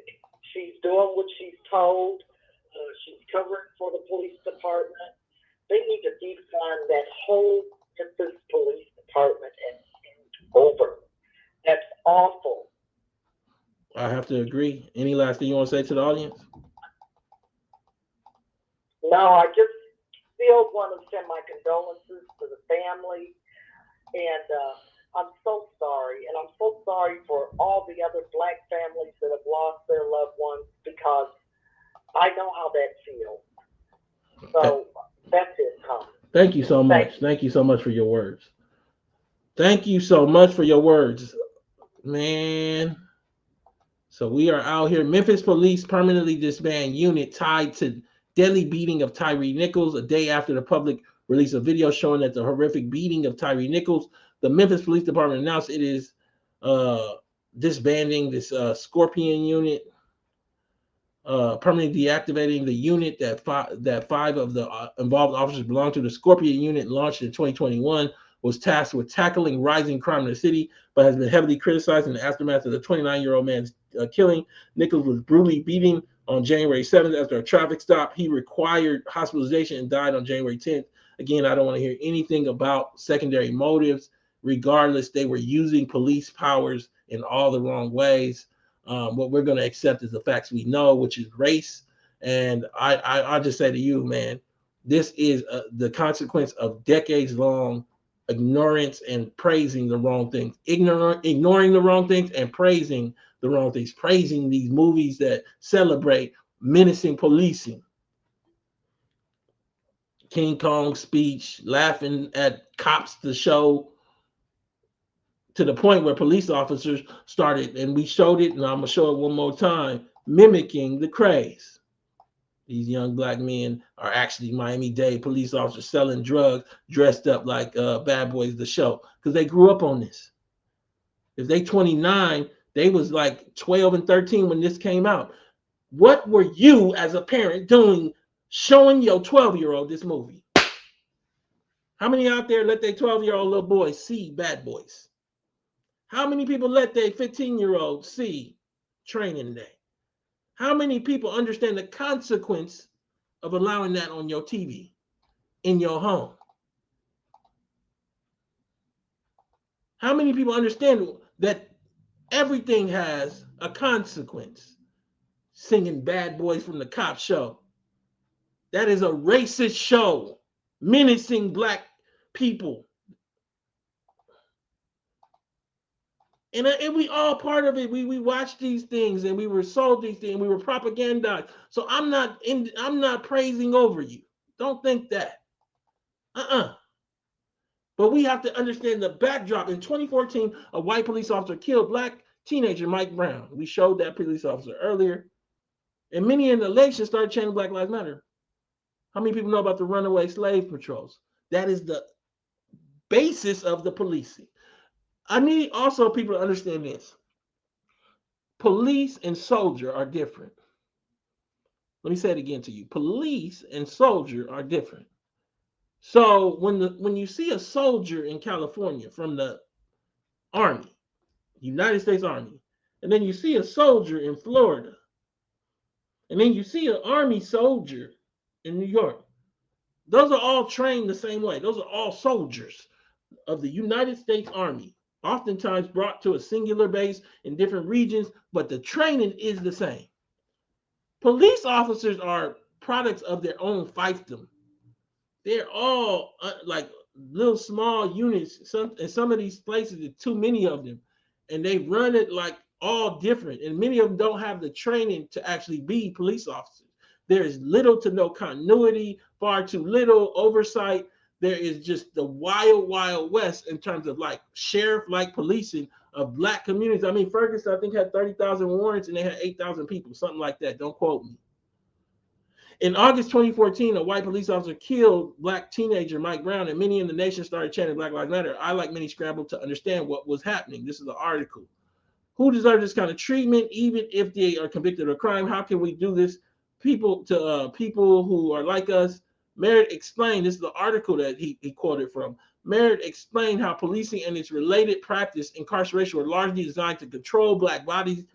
She's doing what she's told. She's covering for the police department. They need to defund that whole Memphis Police Department and over. That's awful. I have to agree. Any last thing you want to say to the audience? No, I just still want to send my condolences to the family. And I'm so sorry. And I'm so sorry for all the other black families that have lost their loved ones, because I know how that feels. So that's it, Tom. Thank you so much. Thank you so much for your words. Thank you so much for your words, man. So we are out here. Memphis Police permanently disband unit tied to deadly beating of Tyre Nichols. A day after the public released a video showing that the horrific beating of Tyre Nichols, the Memphis Police Department announced it is disbanding this Scorpion unit, permanently deactivating the unit that five of the involved officers belong to. The Scorpion unit, launched in 2021, was tasked with tackling rising crime in the city, but has been heavily criticized in the aftermath of the 29-year-old man's killing. Nichols was brutally beaten on January 7th after a traffic stop. He required hospitalization and died on January 10th. Again, I don't want to hear anything about secondary motives. Regardless, they were using police powers in all the wrong ways. What we're going to accept is the facts we know, which is race. And I just say to you, man, this is the consequence of decades-long ignorance and praising the wrong things, ignoring the wrong things and praising the wrong things, praising these movies that celebrate menacing policing. King Kong speech, laughing at cops to show, to the point where police officers started, and we showed it, and I'm gonna show it one more time, mimicking the craze. These young black men are actually Miami-Dade police officers selling drugs, dressed up like Bad Boys the show, because they grew up on this. If they 29, they was like 12 and 13 when this came out. What were you as a parent doing showing your 12-year-old this movie? How many out there let their 12-year-old little boys see Bad Boys? How many people let their 15-year-old see Training Day? How many people understand the consequence of allowing that on your TV in your home? How many people understand that everything has a consequence? Singing Bad Boys from the Cop Show. That is a racist show menacing black people. And we all part of it. We watched these things and we were sold these things. We were propagandized. So I'm not praising over you. Don't think that. But we have to understand the backdrop. In 2014, a white police officer killed black teenager Mike Brown. We showed that police officer earlier. And many in the election started chanting Black Lives Matter. How many people know about the runaway slave patrols? That is the basis of the policing. I need also people to understand this. Police and soldier are different. Let me say it again to you. Police and soldier are different. So when you see a soldier in California from the Army, United States Army, and then you see a soldier in Florida, and then you see an Army soldier in New York, those are all trained the same way. Those are all soldiers of the United States Army, oftentimes brought to a singular base in different regions, but the training is the same. Police officers are products of their own fiefdom. They're all like little small units. In some of these places, there's too many of them, and they run it like all different. And many of them don't have the training to actually be police officers. There is little to no continuity, far too little oversight. There is just the wild, wild west in terms of like sheriff-like policing of black communities. I mean, Ferguson, I think, had 30,000 warrants and they had 8,000 people, something like that. Don't quote me. In August 2014, a white police officer killed black teenager Mike Brown, and many in the nation started chanting Black Lives Matter. I, like many, scrambled to understand what was happening. This is an article. Who deserves this kind of treatment, even if they are convicted of a crime? How can we do this? People who are like us. Merritt explained, this is the article that he quoted from. Merritt explained how policing and its related practice, incarceration, were largely designed to control black bodies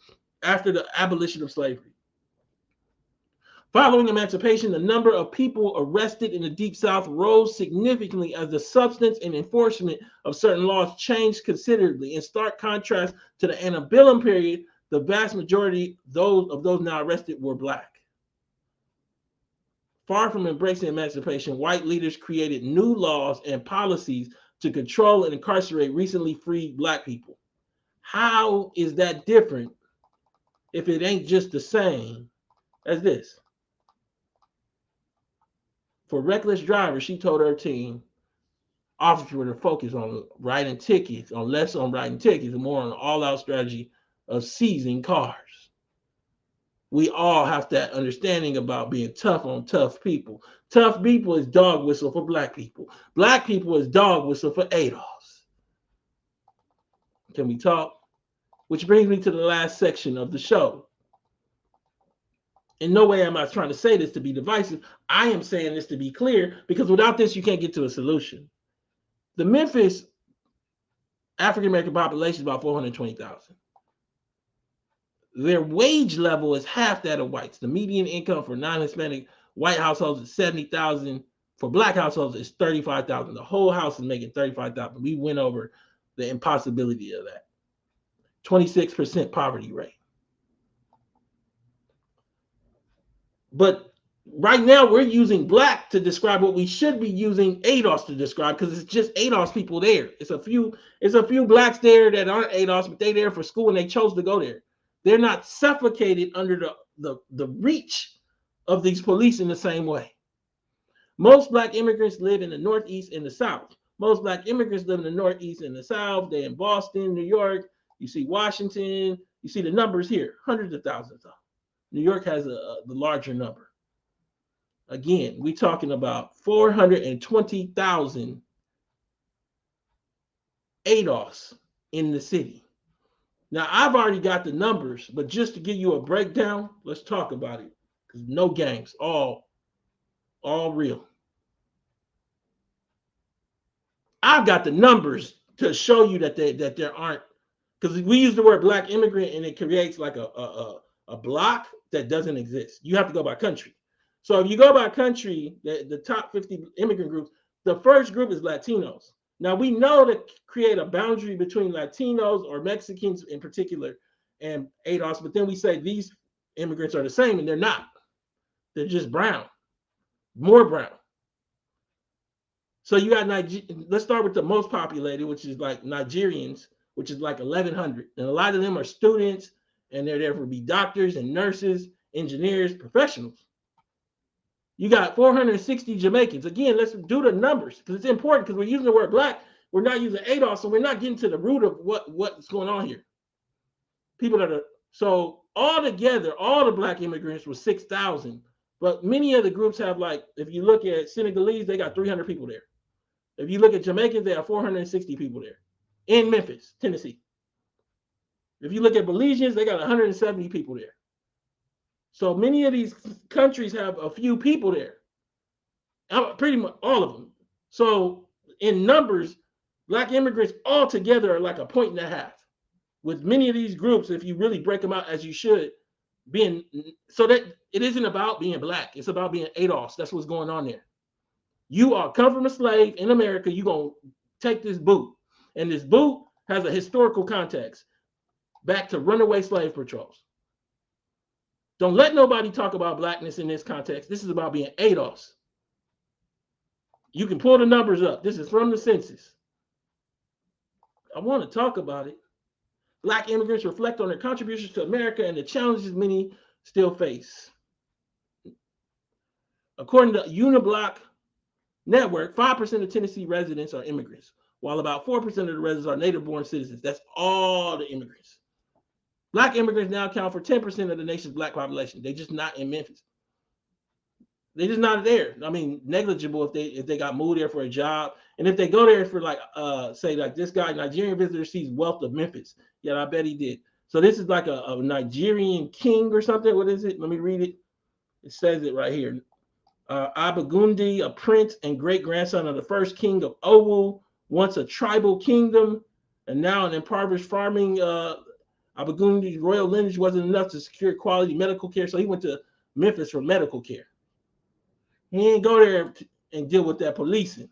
after the abolition of slavery. Following emancipation, the number of people arrested in the Deep South rose significantly as the substance and enforcement of certain laws changed considerably. In stark contrast to the antebellum period, the vast majority of those now arrested were black. Far from embracing emancipation, white leaders created new laws and policies to control and incarcerate recently freed black people. How is that different if it ain't just the same as this? For reckless drivers, she told her team, officers were to focus on writing tickets, on less on writing tickets and more on an all-out strategy of seizing cars. We all have that understanding about being tough on tough people. Tough people is dog whistle for black people. Black people is dog whistle for ADOS. Can we talk? Which brings me to the last section of the show. In no way am I trying to say this to be divisive. I am saying this to be clear, because without this, you can't get to a solution. The Memphis African-American population is about 420,000. Their wage level is half that of whites. The median income for non-Hispanic white households is 70,000. For black households, it's 35,000. The whole house is making 35,000. We went over the impossibility of that. 26% poverty rate. But right now, we're using black to describe what we should be using ADOS to describe, because it's just ADOS people there. It's a few blacks there that aren't ADOS, but they're there for school and they chose to go there. They're not suffocated under the reach of these police in the same way. Most black immigrants live in the Northeast and the South. Most black immigrants live in the Northeast and the South. They're in Boston, New York. You see Washington. You see the numbers here, hundreds of thousands. New York has the larger number. Again, we're talking about 420,000 ADOS in the city. Now, I've already got the numbers, but just to give you a breakdown, let's talk about it. Because no games, all real. I've got the numbers to show you that there aren't, because we use the word black immigrant and it creates like a block that doesn't exist. You have to go by country. So if you go by country, the top 50 immigrant groups, the first group is Latinos. Now, we know to create a boundary between Latinos or Mexicans in particular and ADOS, but then we say these immigrants are the same, and they're not. They're just brown. more brown. So you got let's start with the most populated, which is like Nigerians, which is like 1,100. And a lot of them are students, and they're there to be doctors and nurses, engineers, professionals. You got 460 Jamaicans. Again, let's do the numbers because it's important because we're using the word black. We're not using ADOS, so we're not getting to the root of what's going on here. People that are, so all together, all the black immigrants were 6,000. But many of the groups have, like, if you look at Senegalese, they got 300 people there. If you look at Jamaicans, they have 460 people there in Memphis, Tennessee. If you look at Belizeans, they got 170 people there. So many of these countries have a few people there, pretty much all of them. So in numbers, black immigrants all together are like 1.5 points. With many of these groups, if you really break them out as you should, being so that it isn't about being black, it's about being ADOS. That's what's going on there. You are come from a slave in America, you're gonna take this boot. And this boot has a historical context back to runaway slave patrols. Don't let nobody talk about blackness in this context. This is about being ADOS. You can pull the numbers up. This is from the census. I want to talk about it. Black immigrants reflect on their contributions to America and the challenges many still face. According to Uniblock Network, 5% of Tennessee residents are immigrants, while about 4% of the residents are native-born citizens. That's all the immigrants. Black immigrants now account for 10% of the nation's black population. They're just not in Memphis. They're just not there. I mean, negligible if they got moved there for a job. And if they go there for like, say like this guy, Nigerian visitor sees wealth of Memphis. Yeah, I bet he did. So this is like a Nigerian king or something. What is it? Let me read it. It says it right here. Abagundi, a prince and great-grandson of the first king of Owu, once a tribal kingdom, and now an impoverished farming Abagundi's royal lineage wasn't enough to secure quality medical care, so he went to Memphis for medical care. He didn't go there and deal with that policing.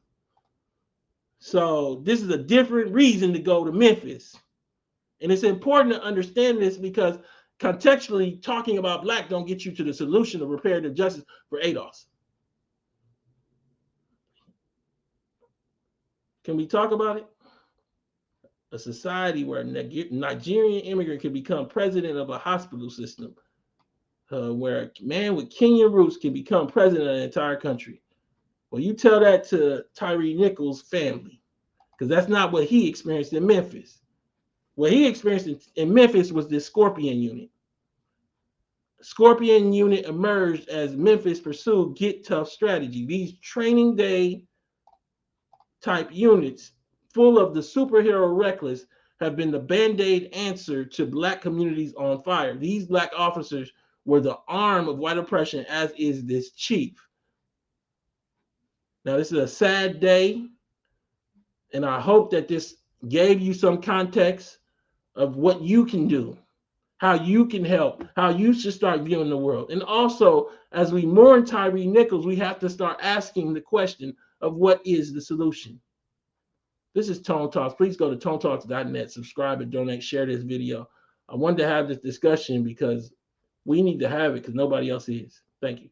So this is a different reason to go to Memphis. And it's important to understand this because contextually talking about black don't get you to the solution of reparative justice for ADOS. Can we talk about it? A society where a Nigerian immigrant can become president of a hospital system, where a man with Kenyan roots can become president of an entire country. Well, you tell that to Tyre Nichols' family, because that's not what he experienced in Memphis. What he experienced in Memphis was this Scorpion unit. Scorpion unit emerged as Memphis pursued get tough strategy. These training day type units full of the superhero reckless have been the band-aid answer to black communities on fire. These black officers were the arm of white oppression, as is this chief. Now, this is a sad day, and I hope that this gave you some context of what you can do, how you can help, how you should start viewing the world. And also, as we mourn Tyre Nichols, we have to start asking the question of what is the solution. This is Tone Talks. Please go to tonetalks.net, subscribe and donate, share this video. I wanted to have this discussion because we need to have it because nobody else is. Thank you.